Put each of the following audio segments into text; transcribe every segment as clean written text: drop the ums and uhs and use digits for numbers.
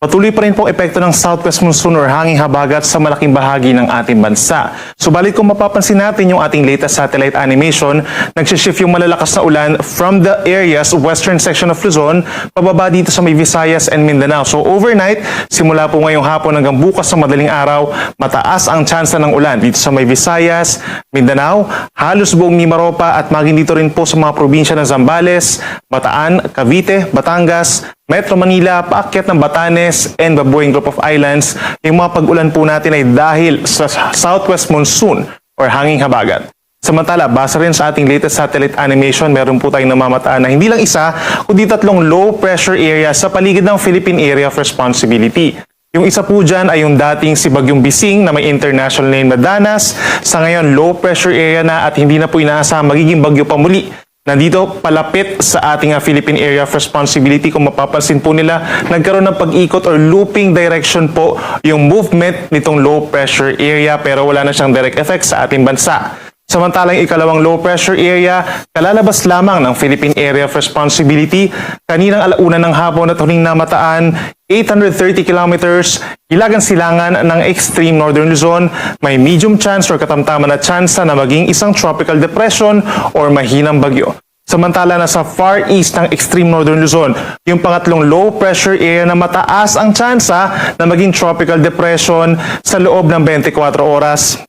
Patuloy pa rin po epekto ng southwest monsoon or hanging habagat sa malaking bahagi ng ating bansa. Subalit kung mapapansin natin yung ating latest satellite animation, nagsishift yung malalakas na ulan from the area's western section of Luzon pababa dito sa may Visayas and Mindanao. So overnight, simula po ngayong hapon hanggang bukas sa madaling araw, mataas ang tsansa ng ulan dito sa may Visayas, Mindanao, halos buong Mimaropa at maging dito rin po sa mga probinsya ng Zambales, Bataan, Cavite, Batangas, Metro Manila, paakyat ng Batanes, and Babueng Group of Islands. Yung mga pag-ulan po natin ay dahil sa southwest monsoon or hanging habagat. Samantala, base rin sa ating latest satellite animation, meron po tayong namamataan na hindi lang isa, kundi 3 low pressure area sa paligid ng Philippine Area of Responsibility. Yung isa po dyan ay yung dating si Bagyong Bising na may international name na Danas. Sa ngayon, low pressure area na at hindi na po inaasahan magiging bagyo pa muli. Nandito palapit sa ating Philippine Area of Responsibility. Kung mapapansin po nila, nagkaroon ng pag-ikot or looping direction po yung movement nitong low pressure area pero wala na siyang direct effect sa ating bansa. Samantalang ikalawang low pressure area, kalalabas lamang ng Philippine Area of Responsibility. Kaninang alauna ng hapon at huling namataan, 830 kilometers, Hilagang Silangan ng extreme northern Luzon, may medium chance or katamtaman na tsansa na maging isang tropical depression or mahinang bagyo. Samantala nasa far east ng extreme northern Luzon, yung pangatlong low pressure area na mataas ang tsansa na maging tropical depression sa loob ng 24 oras.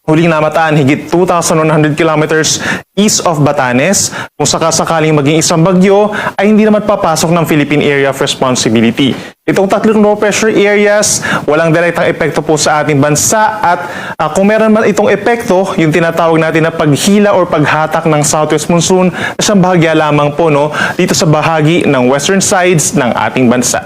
Huling namataan, higit 2,100 kilometers east of Batanes. Kung sakasakaling maging isang bagyo, ay hindi naman papasok ng Philippine Area of Responsibility. Itong 3 low pressure areas, walang direktang epekto po sa ating bansa at kung meron man itong epekto, yung tinatawag natin na paghila or paghatak ng southwest monsoon, na siyang bahagya lamang po dito sa bahagi ng western sides ng ating bansa.